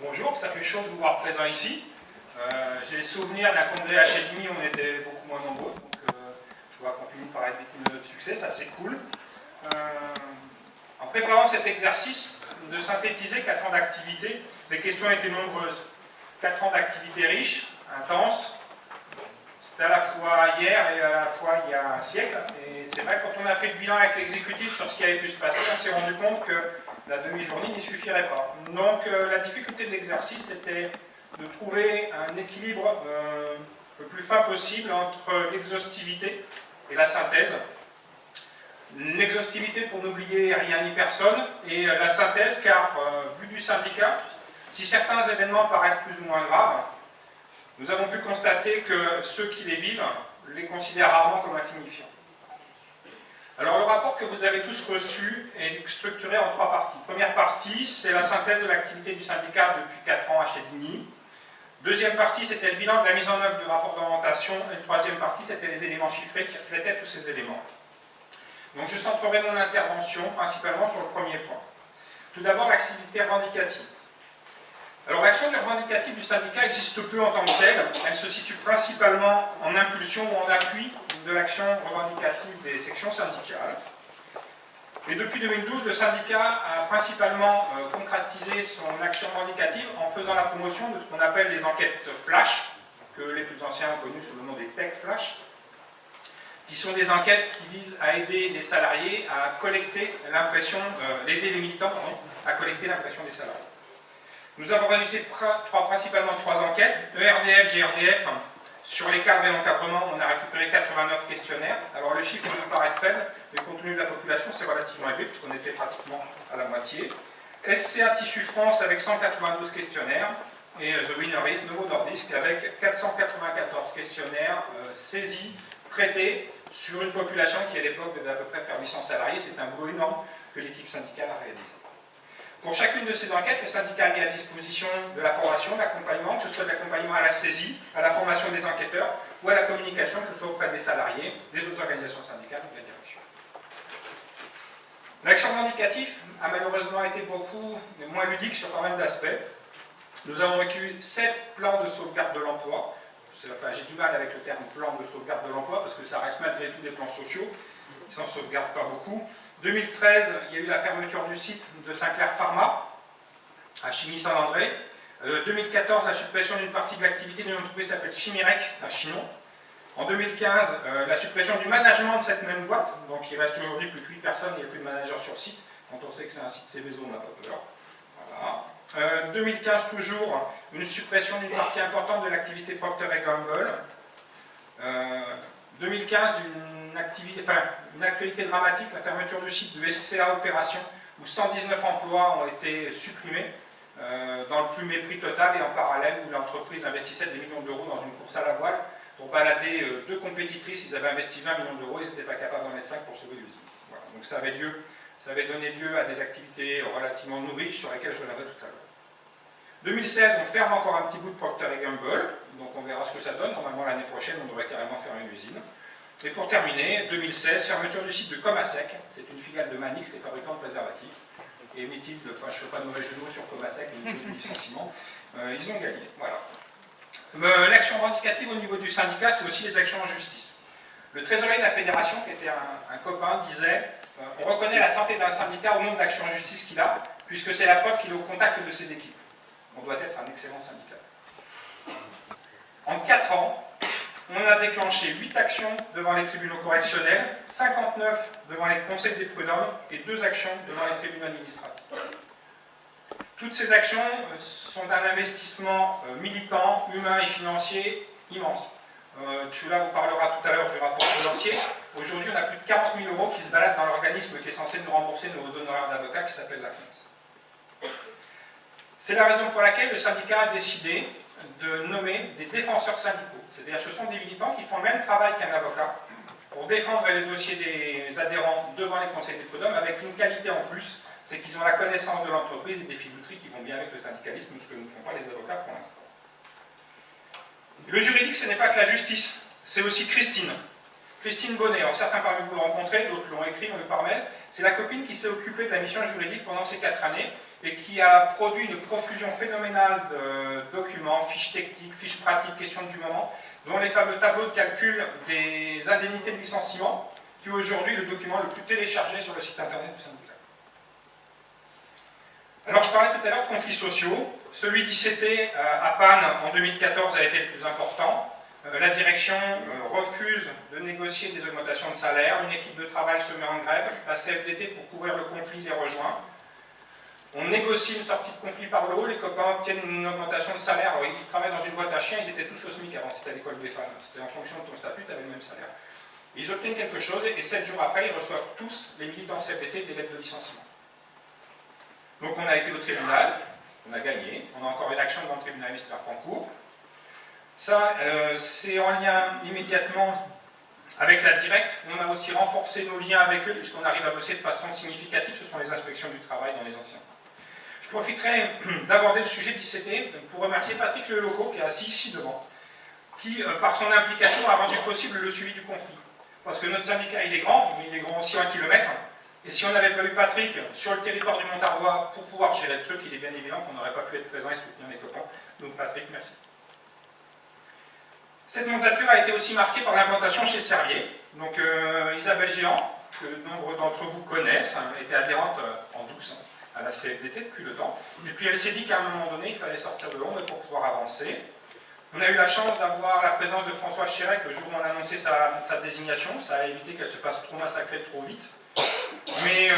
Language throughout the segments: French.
Bonjour, ça fait chaud de vous voir présent ici. J'ai le souvenir d'un congrès à Chedini où on était beaucoup moins nombreux, donc je vois qu'on finit par être victime de notre succès, ça c'est cool. En préparant cet exercice de synthétiser 4 ans d'activité, les questions étaient nombreuses. 4 ans d'activité riche, intense, c'était à la fois hier et à la fois il y a un siècle. Et c'est vrai, quand on a fait le bilan avec l'exécutif sur ce qui avait pu se passer, on s'est rendu compte que la demi-journée n'y suffirait pas. Donc la difficulté de l'exercice, c'était de trouver un équilibre le plus fin possible entre l'exhaustivité et la synthèse. L'exhaustivité pour n'oublier rien ni personne, et la synthèse car, vu du syndicat, si certains événements paraissent plus ou moins graves, nous avons pu constater que ceux qui les vivent les considèrent rarement comme insignifiants. Alors le rapport que vous avez tous reçu est structuré en 3 parties. Première partie, c'est la synthèse de l'activité du syndicat depuis 4 ans à Chedini. Deuxième partie, c'était le bilan de la mise en œuvre du rapport d'orientation. Et la troisième partie, c'était les éléments chiffrés qui reflétaient tous ces éléments. Donc je centrerai mon intervention principalement sur le premier point. Tout d'abord, l'activité revendicative. Alors l'action revendicative du syndicat existe peu en tant que telle. Elle se situe principalement en impulsion ou en appui de l'action revendicative des sections syndicales. Et depuis 2012, le syndicat a principalement concrétisé son action revendicative en faisant la promotion de ce qu'on appelle les enquêtes flash, que les plus anciens ont connues sous le nom des tech flash, qui sont des enquêtes qui visent à aider les salariés à collecter l'impression, aider les militants à collecter l'impression des salariés. Nous avons réalisé principalement 3 enquêtes, ERDF, GRDF. Sur les cadres et l'encadrement, on a récupéré 89 questionnaires. Alors le chiffre peut paraître faible, mais compte tenu de la population, c'est relativement élevé, puisqu'on était pratiquement à la moitié. SCA Tissu France avec 192 questionnaires, et The Winner is Novo Nordisk avec 494 questionnaires saisis, traités, sur une population qui à l'époque devait à peu près faire 800 salariés. C'est un boulot énorme que l'équipe syndicale a réalisé. Pour chacune de ces enquêtes, le syndicat a mis à disposition de la formation, de l'accompagnement, que ce soit de l'accompagnement à la saisie, à la formation des enquêteurs, ou à la communication, que ce soit auprès des salariés, des autres organisations syndicales ou de la direction. L'action revendicative a malheureusement été beaucoup moins ludique sur pas mal d'aspects. Nous avons vécu 7 plans de sauvegarde de l'emploi. Enfin, j'ai du mal avec le terme plan de sauvegarde de l'emploi, parce que ça reste malgré tout des plans sociaux, qui s'en sauvegardent pas beaucoup. 2013, il y a eu la fermeture du site de Sinclair Pharma, à Chimie-Saint-André. 2014, la suppression d'une partie de l'activité d'une entreprise qui s'appelle Chimirec, à Chinon. En 2015, la suppression du management de cette même boîte. Donc il reste aujourd'hui plus que 8 personnes, il n'y a plus de manager sur site. Quand on sait que c'est un site Céveso, on n'a pas peur. Voilà. 2015 toujours, une suppression d'une partie importante de l'activité Procter & Gamble. 2015, une actualité dramatique, la fermeture du site de SCA Opération, où 119 emplois ont été supprimés, dans le plus mépris total, et en parallèle où l'entreprise investissait des millions d'euros dans une course à la voile pour balader 2 compétitrices. Ils avaient investi 20 millions d'euros, ils n'étaient pas capables d'en mettre 5 pour sauver l'usine. Voilà. Donc ça avait donné lieu à des activités relativement nourries sur lesquelles je reviendrai tout à l'heure. 2016, on ferme encore un petit bout de Procter & Gamble, donc on verra ce que ça donne. Normalement l'année prochaine, on devrait carrément faire une usine. Et pour terminer, 2016, fermeture du site de Comasec, c'est une filiale de Manix, les fabricants de préservatifs. Et inutile de, enfin je ne fais pas de mauvais jeu de mots sur Comasec, au niveau du licenciement, ils ont gagné. Voilà. L'action revendicative au niveau du syndicat, c'est aussi les actions en justice. Le trésorier de la fédération, qui était un copain, disait on reconnaît la santé d'un syndicat au nombre d'actions en justice qu'il a, puisque c'est la preuve qu'il est au contact de ses équipes. On doit être un excellent syndicat. En 4 ans, on a déclenché 8 actions devant les tribunaux correctionnels, 59 devant les conseils des prud'hommes et 2 actions devant les tribunaux administratifs. Toutes ces actions sont d'un investissement militant, humain et financier immense. Chula vous parlera tout à l'heure du rapport financier. Aujourd'hui, on a plus de 40 000 € qui se baladent dans l'organisme qui est censé nous rembourser nos honoraires d'avocat, qui s'appelle la CNAS. C'est la raison pour laquelle le syndicat a décidé de nommer des défenseurs syndicaux. C'est-à-dire que ce sont des militants qui font le même travail qu'un avocat pour défendre les dossiers des adhérents devant les conseils des prud'hommes, avec une qualité en plus, c'est qu'ils ont la connaissance de l'entreprise et des filouteries qui vont bien avec le syndicalisme, ce que ne font pas les avocats pour l'instant. Le juridique, ce n'est pas que la justice, c'est aussi Christine. Christine Bonnet, alors certains parmi vous l'ont rencontrée, d'autres l'ont écrit, on le par mail. C'est la copine qui s'est occupée de la mission juridique pendant ces 4 années et qui a produit une profusion phénoménale de documents, fiches techniques, fiches pratiques, questions du moment, dont les fameux tableaux de calcul des indemnités de licenciement, qui est aujourd'hui le document le plus téléchargé sur le site internet du syndicat. Alors je parlais tout à l'heure de conflits sociaux. Celui d'ICT à Panne en 2014 a été le plus important. La direction refuse de négocier des augmentations de salaire. Une équipe de travail se met en grève. La CFDT, pour couvrir le conflit, les rejoint. On négocie une sortie de conflit par le haut. Les copains obtiennent une augmentation de salaire. Alors, ils travaillent dans une boîte à chiens. Ils étaient tous au SMIC avant. C'était à l'école des femmes. C'était en fonction de ton statut, tu avais le même salaire. Ils obtiennent quelque chose et 7 jours après, ils reçoivent tous, les militants CFDT, des lettres de licenciement. Donc on a été au tribunal, on a gagné, on a encore une action devant le tribunal administratif en cours. Ça, c'est en lien immédiatement avec la directe. On a aussi renforcé nos liens avec eux puisqu'on arrive à bosser de façon significative. Ce sont les inspections du travail dans les anciens. Je profiterai d'aborder le sujet d'ICT pour remercier Patrick Leloco qui est assis ici devant, qui, par son implication, a rendu possible le suivi du conflit. Parce que notre syndicat, il est grand, mais il est grand aussi 1 km. Et si on n'avait pas eu Patrick sur le territoire du Montarbois pour pouvoir gérer le truc, il est bien évident qu'on n'aurait pas pu être présent et soutenir les copains. Donc Patrick, merci. Cette montature a été aussi marquée par l'implantation chez Servier. Donc Isabelle Géant, que nombre d'entre vous connaissent, était adhérente en douce à la CFDT depuis le temps. Et puis elle s'est dit qu'à un moment donné, il fallait sortir de l'ombre pour pouvoir avancer. On a eu la chance d'avoir la présence de François Chérec le jour où on a annoncé sa désignation. Ça a évité qu'elle se fasse trop massacrer trop vite. Mais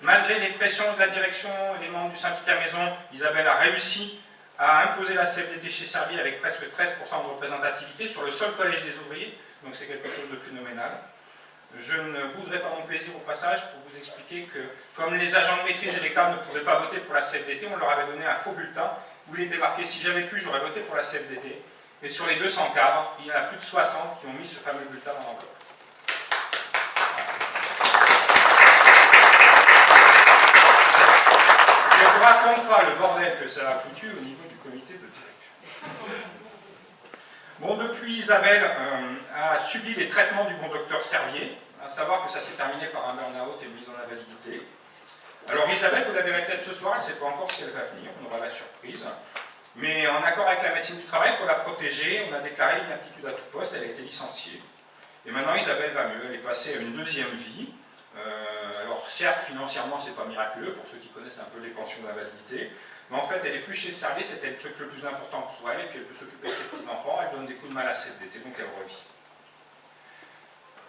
malgré les pressions de la direction et des membres du syndicat maison, Isabelle a réussi à imposer la CFDT chez Servier avec presque 13% de représentativité sur le seul collège des ouvriers. Donc c'est quelque chose de phénoménal. Je ne bouderai pas mon plaisir au passage pour vous expliquer que, comme les agents de maîtrise et les cadres ne pouvaient pas voter pour la CFDT, on leur avait donné un faux bulletin où il était marqué « Si j'avais pu, j'aurais voté pour la CFDT ». Et sur les 200 cadres, il y en a plus de 60 qui ont mis ce fameux bulletin dans l'enveloppe. Je ne vous raconte pas le bordel que ça a foutu au niveau du comité de direction. Bon, depuis, Isabelle a subi les traitements du bon docteur Servier, à savoir que ça s'est terminé par un burn-out et une mise en invalidité. Alors Isabelle, vous l'avez peut-être ce soir, elle ne sait pas encore si elle va venir, on aura la surprise. Mais en accord avec la médecine du travail, pour la protéger, on a déclaré l'inaptitude à tout poste, elle a été licenciée. Et maintenant Isabelle va mieux, elle est passée à une deuxième vie. Alors certes, financièrement, c'est pas miraculeux, pour ceux qui connaissent un peu les pensions d'invalidité, mais en fait, elle est plus chez Servier, c'était le truc le plus important pour elle, et puis elle peut s'occuper de ses petits-enfants, elle donne des coups de main à la CFDT, donc elle revit.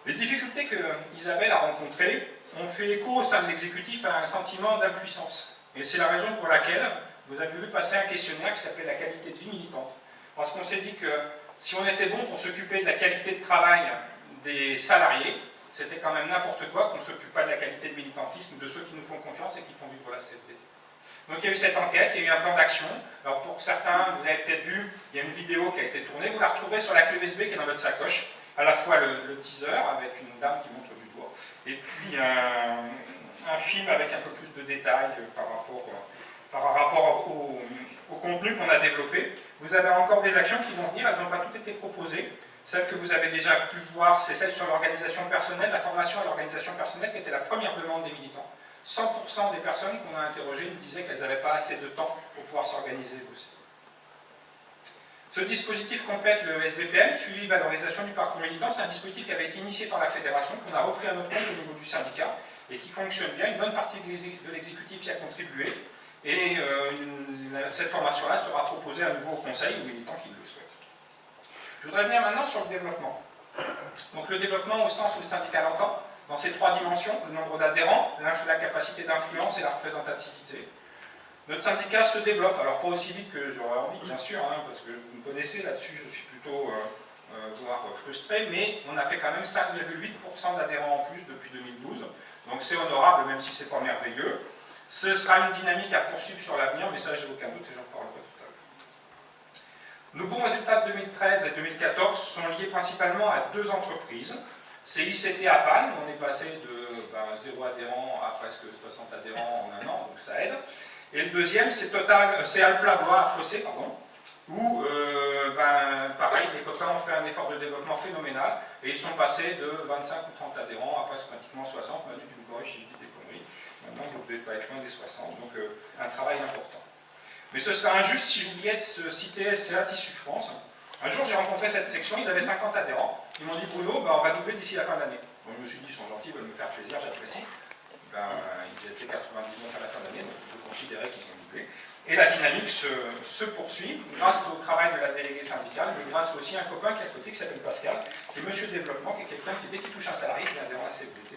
Les difficultés que Isabelle a rencontrées ont fait écho au sein de l'exécutif à un sentiment d'impuissance. Et c'est la raison pour laquelle vous avez vu passer un questionnaire qui s'appelait la qualité de vie militante. Parce qu'on s'est dit que si on était bon pour s'occuper de la qualité de travail des salariés, c'était quand même n'importe quoi qu'on ne s'occupe pas de la qualité de militantisme de ceux qui nous font confiance et qui font vivre la CFDT. Donc il y a eu cette enquête, il y a eu un plan d'action. Alors pour certains, vous avez peut-être vu, il y a une vidéo qui a été tournée, vous la retrouverez sur la clé USB qui est dans votre sacoche, à la fois le teaser avec une dame qui montre du doigt, et puis un film avec un peu plus de détails par rapport au contenu qu'on a développé. Vous avez encore des actions qui vont venir, elles n'ont pas toutes été proposées. Celles que vous avez déjà pu voir, c'est celle sur l'organisation personnelle, la formation à l'organisation personnelle qui était la première demande des militants. 100% des personnes qu'on a interrogées nous disaient qu'elles n'avaient pas assez de temps pour pouvoir s'organiser et bosser. Ce dispositif complète le SVPM, suivi valorisation du parcours militant. C'est un dispositif qui avait été initié par la fédération, qu'on a repris à notre compte au niveau du syndicat et qui fonctionne bien. Une bonne partie de l'exécutif y a contribué et cette formation-là sera proposée à nouveau au conseil aux militants qui le souhaitent. Je voudrais venir maintenant sur le développement. Donc le développement au sens où le syndicat l'entend, dans ces trois dimensions, le nombre d'adhérents, la capacité d'influence et la représentativité. Notre syndicat se développe, alors pas aussi vite que j'aurais envie, bien sûr, parce que vous me connaissez là-dessus, je suis plutôt voire frustré, mais on a fait quand même 5,8% d'adhérents en plus depuis 2012, donc c'est honorable, même si c'est pas merveilleux. Ce sera une dynamique à poursuivre sur l'avenir, mais ça j'ai aucun doute et j'en parlerai tout à l'heure. Nos bons résultats de 2013 et 2014 sont liés principalement à deux entreprises. C'est ICT à Panne, on est passé de 0 adhérents à presque 60 adhérents en un an, donc ça aide. Et le deuxième, c'est Alpla Bois à Fossé, pardon, où, pareil, les copains ont fait un effort de développement phénoménal, et ils sont passés de 25 ou 30 adhérents à presque pratiquement 60, Manu, tu me corriges si je dis des conneries. Maintenant, vous ne devez pas être loin des 60, donc un travail important. Mais ce serait injuste si j'oubliais de citer SCA Tissu France. Un jour, j'ai rencontré cette section, ils avaient 50 adhérents. Ils m'ont dit, Bruno, ben, on va doubler d'ici la fin de l'année. Donc, je me suis dit, ils sont gentils, ils veulent me faire plaisir, j'apprécie. Ben, ils étaient 99 à la fin de l'année, donc on peut considérer qu'ils ont doublé. Et la dynamique se poursuit grâce au travail de la déléguée syndicale, mais grâce aussi à un copain qui est à côté, qui s'appelle Pascal, qui est monsieur développement, qui est quelqu'un qui, dès qu'il touche un salarié, il est adhérent à la CFDT.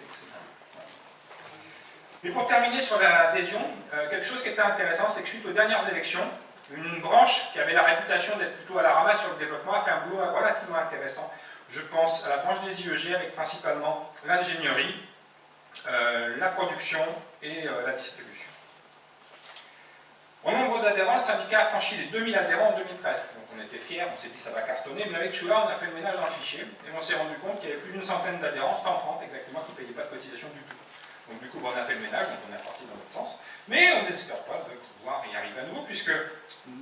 Et pour terminer sur l'adhésion, quelque chose qui était intéressant, c'est que suite aux dernières élections, une branche qui avait la réputation d'être plutôt à la ramasse sur le développement a fait un boulot relativement intéressant. Je pense à la branche des IEG avec principalement l'ingénierie, la production et la distribution. En nombre d'adhérents, le syndicat a franchi les 2000 adhérents en 2013. Donc on était fiers, on s'est dit ça va cartonner, mais avec Choula, on a fait le ménage dans le fichier et on s'est rendu compte qu'il y avait plus d'une centaine d'adhérents, 130 exactement, qui ne payaient pas de cotisation du tout. Donc du coup, on a fait le ménage, donc on est reparti dans l'autre sens. Mais on n'espère pas de pouvoir y arriver à nouveau, puisque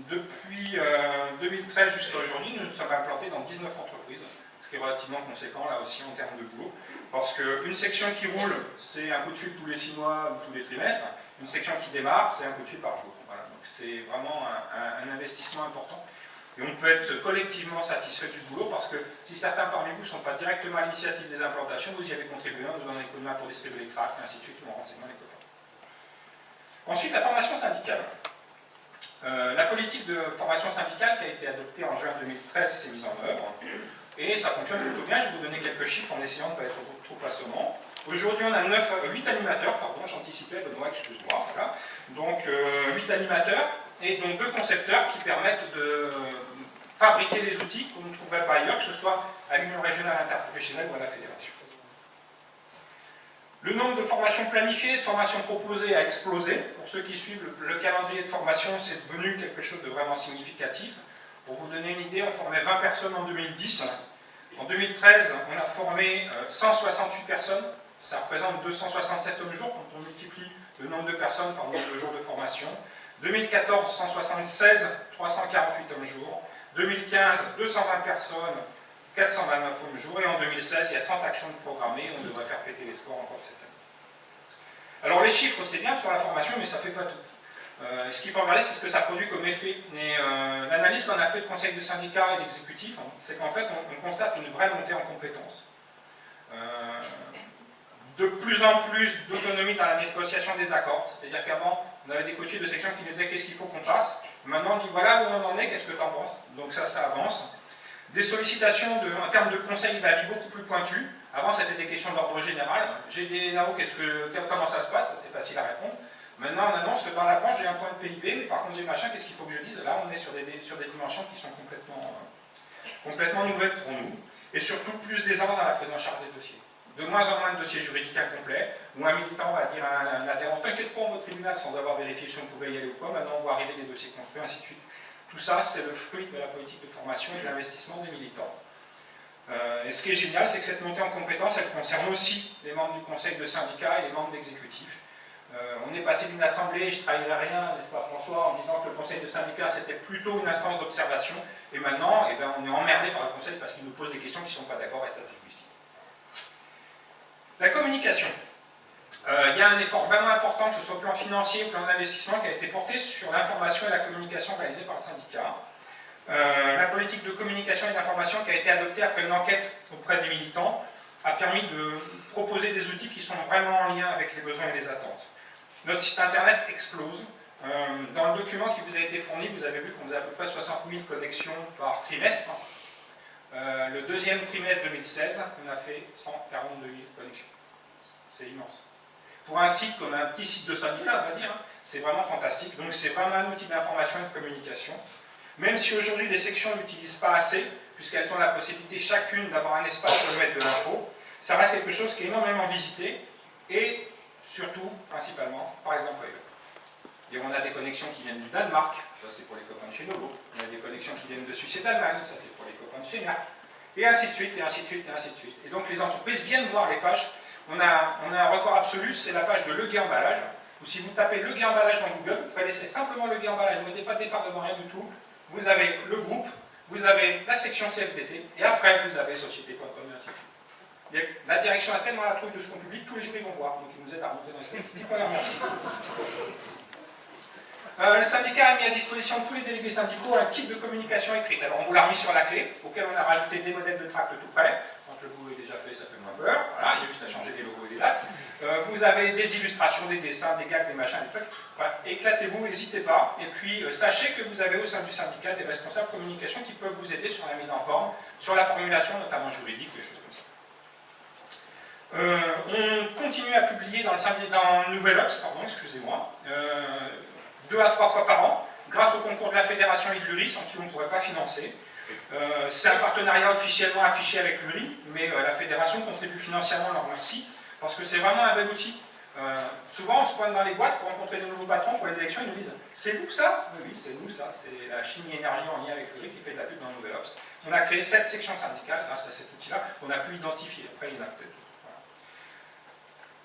depuis 2013 jusqu'à aujourd'hui, nous nous sommes implantés dans 19 entreprises, ce qui est relativement conséquent là aussi en termes de boulot. Parce qu'une section qui roule, c'est un coup de fil tous les 6 mois ou tous les trimestres. Une section qui démarre, c'est un coup de fil par jour. Voilà. Donc c'est vraiment un investissement important. Et on peut être collectivement satisfait du boulot parce que si certains parmi vous ne sont pas directement à l'initiative des implantations, vous y avez contribué en nous donnant des coups de main pour distribuer les tracts, et ainsi de suite, mon renseignement les copains. Ensuite, la formation syndicale. La politique de formation syndicale qui a été adoptée en juin 2013 s'est mise en œuvre et ça fonctionne plutôt bien. Je vais vous donner quelques chiffres en essayant de ne pas être trop assommant. Aujourd'hui, on a 8 animateurs, pardon, j'anticipais, Benoît, excuse-moi. Voilà. Donc 8 animateurs et donc 2 concepteurs qui permettent de fabriquer les outils qu'on ne trouverait pas ailleurs, que ce soit à l'Union régionale interprofessionnelle ou à la fédération. Le nombre de formations planifiées et de formations proposées a explosé. Pour ceux qui suivent le calendrier de formation, c'est devenu quelque chose de vraiment significatif. Pour vous donner une idée, on formait 20 personnes en 2010. En 2013, on a formé 168 personnes. Ça représente 267 hommes-jours quand on multiplie le nombre de personnes par le nombre de jours de formation. 2014, 176, 348 hommes-jours. 2015, 220 personnes, 429 hommes-jours. Et en 2016, il y a 30 actions programmées. On devrait faire péter les scores encore cette année. Alors les chiffres, c'est bien sur la formation, mais ça ne fait pas tout. Ce qu'il faut regarder, c'est ce que ça produit comme effet. L'analyse qu'on a fait de conseil de syndicat et d'exécutif, c'est qu'en fait, on constate une vraie montée en compétences. De plus en plus d'autonomie dans la négociation des accords. C'est-à-dire qu'avant, on avait des coachs de section qui nous disaient qu'est-ce qu'il faut qu'on fasse. Maintenant, on dit voilà où on en est, qu'est-ce que tu en penses? Donc ça avance. Des sollicitations en termes de conseils d'avis beaucoup plus pointus. Avant, c'était des questions d'ordre général. J'ai des NAO, comment ça se passe? C'est facile à répondre. Maintenant, on annonce dans la branche, j'ai un point de PIB, mais par contre, j'ai machin, qu'est-ce qu'il faut que je dise? Là, on est sur des dimensions qui sont complètement nouvelles pour nous. Et surtout, plus d'aisance dans la prise en charge des dossiers. De moins en moins de dossiers juridiques incomplets, où un militant va dire à un adhérent, t'inquiète pas, on va au tribunal sans avoir vérifié si on pouvait y aller ou pas, maintenant on va arriver des dossiers construits, ainsi de suite. Tout ça, c'est le fruit de la politique de formation et de l'investissement des militants. Et ce qui est génial, c'est que cette montée en compétences, elle concerne aussi les membres du conseil de syndicat et les membres d'exécutif. On est passé d'une assemblée, je ne trahirai rien, n'est-ce pas François, en disant que le conseil de syndicat c'était plutôt une instance d'observation, et maintenant, eh ben, on est emmerdé par le conseil parce qu'il nous pose des questions qui ne sont pas d'accord, et ça c'est justifié. La communication. Il y a un effort vraiment important, que ce soit au plan financier, au plan d'investissement, qui a été porté sur l'information et la communication réalisée par le syndicat. La politique de communication et d'information qui a été adoptée après une enquête auprès des militants a permis de proposer des outils qui sont vraiment en lien avec les besoins et les attentes. Notre site internet explose. Dans le document qui vous a été fourni, vous avez vu qu'on faisait à peu près 60 000 connexions par trimestre. Le deuxième trimestre 2016, on a fait 142 000 connexions. C'est immense. Pour un site comme un petit site de syndicat, on va dire, c'est vraiment fantastique. Donc c'est vraiment un outil d'information et de communication. Même si aujourd'hui les sections ne l'utilisent pas assez, puisqu'elles ont la possibilité chacune d'avoir un espace pour mettre de l'info, ça reste quelque chose qui est énormément visité et surtout, principalement, par les employeurs. Et on a des connexions qui viennent du Danemark, ça c'est pour les copains de chez Novo. On a des connexions qui viennent de Suisse et d'Allemagne, ça c'est pour les copains de chez Merck. Et ainsi de suite, et ainsi de suite, et ainsi de suite. Et donc les entreprises viennent voir les pages. On a un record absolu, c'est la page de Le Guet Emballage, où si vous tapez Le Guet Emballage dans Google, vous laissez simplement Le Guet Emballage, vous ne mettez pas de départ devant rien du tout. Vous avez le groupe, vous avez la section CFDT, et après vous avez société.com et ainsi de suite. La direction a tellement la trouille de ce qu'on publie, tous les jours ils vont voir, donc ils nous aident à remonter dans les statistiques, on les remercie. Le syndicat a mis à disposition de tous les délégués syndicaux un kit de communication écrite. Alors on vous l'a remis sur la clé, auquel on a rajouté des modèles de tracts tout près. Quand le boulot est déjà fait, ça fait moins peur. Voilà, il y a juste à changer des logos et des dates. Vous avez des illustrations, des dessins, des gags, des machins, des trucs. Enfin, éclatez-vous, n'hésitez pas. Et puis sachez que vous avez au sein du syndicat des responsables communication qui peuvent vous aider sur la mise en forme, sur la formulation, notamment juridique, des choses comme ça. On continue à publier dans le Nouvel Obs, pardon, excusez-moi, 2 à 3 fois par an, grâce au concours de la Fédération et de l'URI, sans qui on ne pourrait pas financer. C'est un partenariat officiellement affiché avec l'URI, mais la Fédération contribue financièrement, on leur remercie, parce que c'est vraiment un bel outil. Souvent, on se pointe dans les boîtes pour rencontrer de nouveaux patrons pour les élections, ils nous disent « C'est vous ça ?» Oui, c'est nous ça, c'est la chimie énergie en lien avec l'URI qui fait de la pub dans le Nouvel Obs. On a créé 7 sections syndicales grâce à cet outil-là, qu'on a pu identifier. Après, il y en a peut-être d'autres.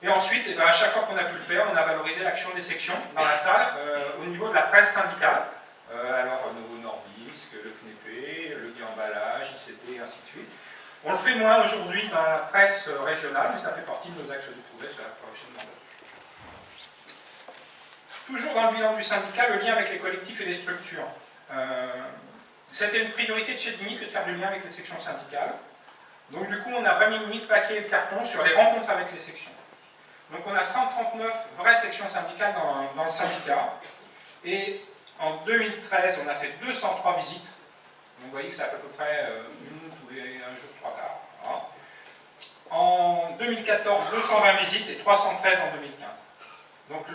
Et ensuite, à chaque fois qu'on a pu le faire, on a valorisé l'action des sections dans la salle au niveau de la presse syndicale. Alors, Novo Nordisk, le CNEP, le Guy Emballage, ICT, et ainsi de suite. On le fait moins aujourd'hui dans la presse régionale, mais ça fait partie de nos axes de progrès sur la prochaine mandature. Toujours dans le bilan du syndicat, le lien avec les collectifs et les structures. C'était une priorité de chez Dini que de faire du lien avec les sections syndicales. Donc du coup, on a vraiment mis le paquet et le carton sur les rencontres avec les sections. Donc on a 139 vraies sections syndicales dans le syndicat. Et en 2013, on a fait 203 visites. Donc vous voyez que c'est à peu près une tous les un jour, 3 quarts. Voilà. En 2014, 220 visites et 313 en 2015. Donc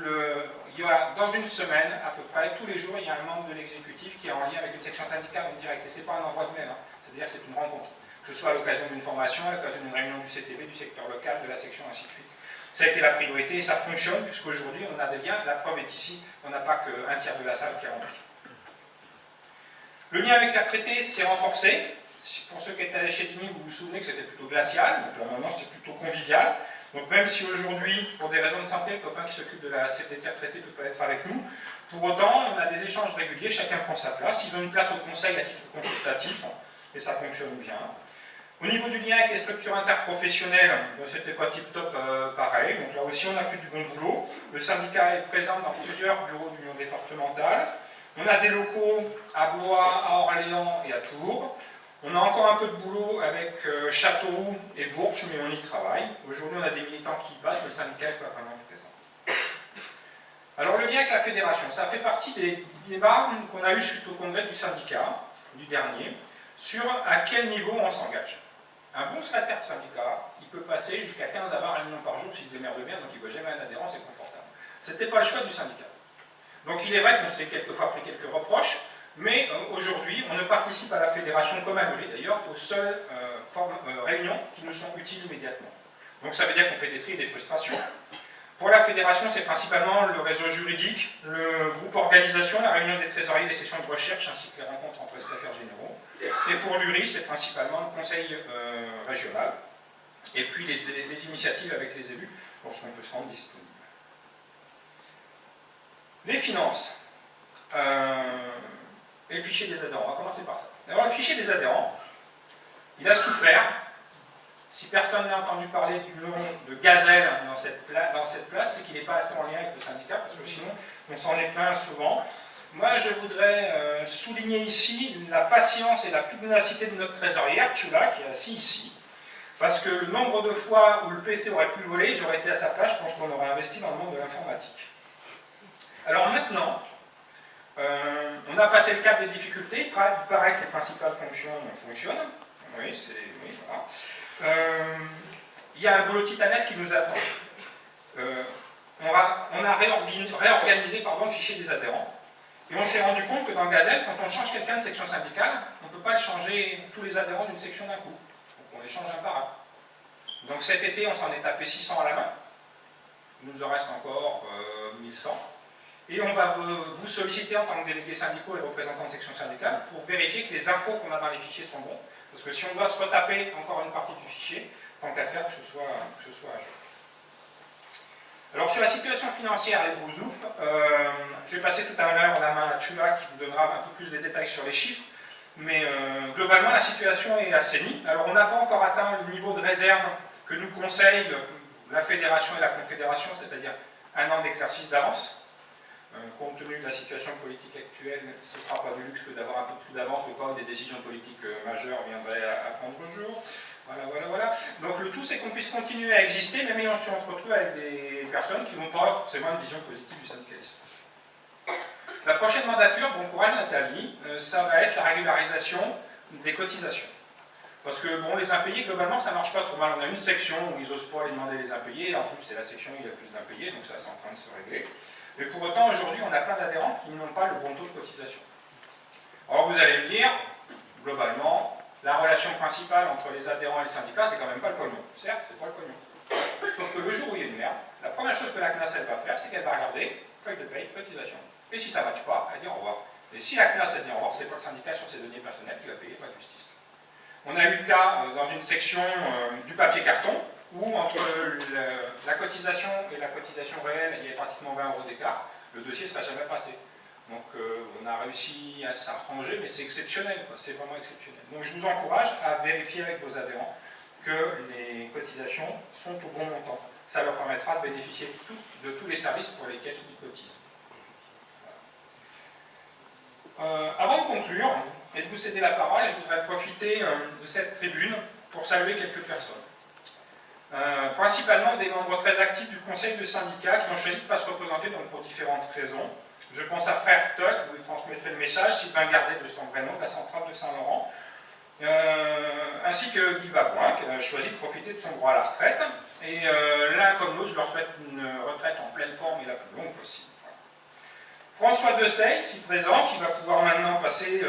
il y a dans une semaine, à peu près, tous les jours, il y a un membre de l'exécutif qui est en lien avec une section syndicale en direct. Et ce n'est pas un envoi de mail, hein. C'est-à-dire que c'est une rencontre. Que ce soit à l'occasion d'une formation, à l'occasion d'une réunion du CTB, du secteur local, de la section, ainsi de suite. Ça a été la priorité et ça fonctionne, puisqu'aujourd'hui, on a des liens. La preuve est ici, on n'a pas qu'un tiers de la salle qui est remplie. Le lien avec les retraités s'est renforcé. Pour ceux qui étaient chez Dini, vous vous souvenez que c'était plutôt glacial. Donc là, maintenant, c'est plutôt convivial. Donc même si aujourd'hui, pour des raisons de santé, le copain qui s'occupe de la CFDT retraité ne peut pas être avec nous, pour autant, on a des échanges réguliers, chacun prend sa place. Ils ont une place au conseil à titre consultatif, et ça fonctionne bien. Au niveau du lien avec les structures interprofessionnelles, c'était pas tip-top pareil. Donc là aussi, on a fait du bon boulot. Le syndicat est présent dans plusieurs bureaux d'union départementale. On a des locaux à Blois, à Orléans et à Tours. On a encore un peu de boulot avec Châteauroux et Bourges, mais on y travaille. Aujourd'hui, on a des militants qui passent, mais le syndicat n'est pas vraiment présent. Alors, le lien avec la fédération, ça fait partie des débats qu'on a eu suite au congrès du syndicat, du dernier, sur à quel niveau on s'engage. Un bon secrétaire de syndicat, il peut passer jusqu'à 15 à 20 réunions par jour s'il se démerde bien, donc il ne voit jamais un adhérent, c'est confortable. Ce n'était pas le choix du syndicat. Donc il est vrai qu'on s'est quelquefois pris quelques reproches, mais aujourd'hui, on ne participe à la fédération comme à l'URI, d'ailleurs, aux seules réunions qui nous sont utiles immédiatement. Donc ça veut dire qu'on fait des tris et des frustrations. Pour la fédération, c'est principalement le réseau juridique, le groupe organisation, la réunion des trésoriers, les sessions de recherche, ainsi que les rencontres entre les secrétaires généraux. Et pour l'URI, c'est principalement le conseil régional, et puis les initiatives avec les élus, lorsqu'on peut se rendre disponible. Les finances. Et le fichier des adhérents. On va commencer par ça. Alors, le fichier des adhérents, il a souffert. Si personne n'a entendu parler du nom de gazelle dans cette place, c'est qu'il n'est pas assez en lien avec le syndicat, parce que sinon, on s'en est plaint souvent. Moi, je voudrais souligner ici la patience et la pugnacité de notre trésorière, Chula, qui est assis ici. Parce que le nombre de fois où le PC aurait pu voler, j'aurais été à sa place, je pense qu'on aurait investi dans le monde de l'informatique. Alors maintenant, on a passé le cap des difficultés, il paraît que les principales fonctions fonctionnent. Oui, voilà. Il y a un boulot titanesque qui nous attend. On a réorganisé le fichier des adhérents. Et on s'est rendu compte que dans Gazelle, quand on change quelqu'un de section syndicale, on ne peut pas le changer tous les adhérents d'une section d'un coup. Donc on les change un par un. Donc cet été, on s'en est tapé 600 à la main. Il nous en reste encore 1100. Et on va vous solliciter en tant que délégués syndicaux et représentants de section syndicale pour vérifier que les infos qu'on a dans les fichiers sont bons. Parce que si on doit se retaper encore une partie du fichier, tant qu'à faire que ce soit à jour. Alors sur la situation financière, les gros ouf, je vais passer tout à l'heure la main à Chula qui vous donnera un peu plus de détails sur les chiffres, mais globalement la situation est assainie. Alors on n'a pas encore atteint le niveau de réserve que nous conseillent la fédération et la confédération, c'est-à-dire un an d'exercice d'avance. Compte tenu de la situation politique actuelle, ce ne sera pas du luxe que d'avoir un peu de sous d'avance au cas où des décisions politiques majeures viendraient à prendre jour. Voilà. Donc le tout, c'est qu'on puisse continuer à exister, même si on se retrouve avec des personnes qui n'ont pas forcément une vision positive du syndicalisme. La prochaine mandature, bon courage Nathalie, ça va être la régularisation des cotisations. Parce que bon, les impayés, globalement, ça ne marche pas trop mal. On a une section où ils n'osent pas aller demander les impayés, en plus c'est la section où il y a plus d'impayés, donc ça c'est en train de se régler. Mais pour autant, aujourd'hui, on a plein d'adhérents qui n'ont pas le bon taux de cotisation. Alors vous allez me dire, globalement, la relation principale entre les adhérents et le syndicat, c'est quand même pas le pognon. Certes, c'est pas le pognon. Sauf que le jour où il y a une merde, la première chose que la CNAS elle va faire, c'est qu'elle va regarder feuille de paye, cotisation. Et si ça ne matche pas, elle dit au revoir. Et si la CNAS elle dit au revoir, c'est pas le syndicat sur ses données personnelles qui va payer, pas de justice. On a eu le cas dans une section du papier carton, où entre la cotisation et la cotisation réelle, il y a pratiquement 20 € d'écart, le dossier ne sera jamais passé. Donc on a réussi à s'arranger, mais c'est exceptionnel, c'est vraiment exceptionnel. Donc je vous encourage à vérifier avec vos adhérents que les cotisations sont au bon montant. Ça leur permettra de bénéficier de tous les services pour lesquels ils cotisent. Avant de conclure et de vous céder la parole, je voudrais profiter de cette tribune pour saluer quelques personnes. Principalement des membres très actifs du conseil de syndicat qui ont choisi de ne pas se représenter donc pour différentes raisons. Je pense à Frère Tuck, vous lui transmettrez le message, Sylvain Gardet de son vrai nom, de la centrale de Saint-Laurent, ainsi que Guy Babouin qui a choisi de profiter de son droit à la retraite. Et l'un comme l'autre, je leur souhaite une retraite en pleine forme et la plus longue possible. François Dessay, ici présent, qui va pouvoir maintenant passer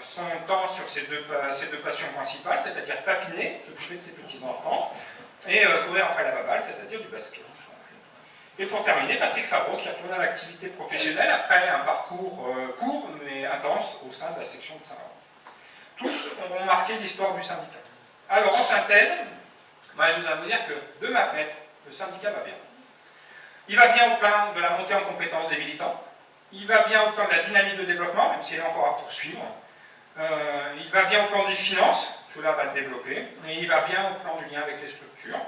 son temps sur ses deux passions principales, c'est-à-dire papiner, s'occuper de ses petits-enfants, et courir après la baballe, c'est-à-dire du basket. Et pour terminer, Patrick Favreau, qui retourne à l'activité professionnelle après un parcours court mais intense au sein de la section de Saint-Laurent. Tous auront marqué l'histoire du syndicat. Alors en synthèse, je voudrais vous dire que de ma fenêtre, le syndicat va bien. Il va bien au plan de la montée en compétence des militants. Il va bien au plan de la dynamique de développement, même si elle est encore à poursuivre. Il va bien au plan des finances, Choula va le développer, et il va bien au plan du lien avec les structures.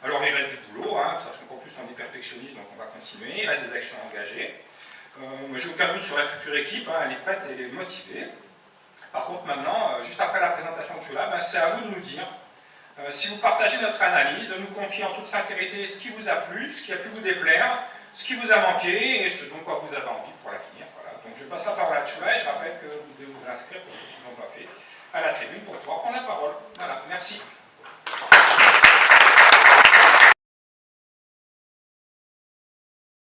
Alors il reste du boulot, sachant qu'en plus on est perfectionniste, donc on va continuer, il reste des actions engagées. J'ai aucun doute sur la future équipe, elle est prête et elle est motivée. Par contre maintenant, juste après la présentation de Choula, c'est à vous de nous dire si vous partagez notre analyse, de nous confier en toute sincérité ce qui vous a plu, ce qui a pu vous déplaire, ce qui vous a manqué et ce dont quoi vous avez envie pour l'avenir. Voilà. Donc je passe la parole à Choula et je rappelle que vous devez vous inscrire pour ceux qui ne l'ont pas fait à la tribune pour pouvoir prendre la parole. Voilà, merci.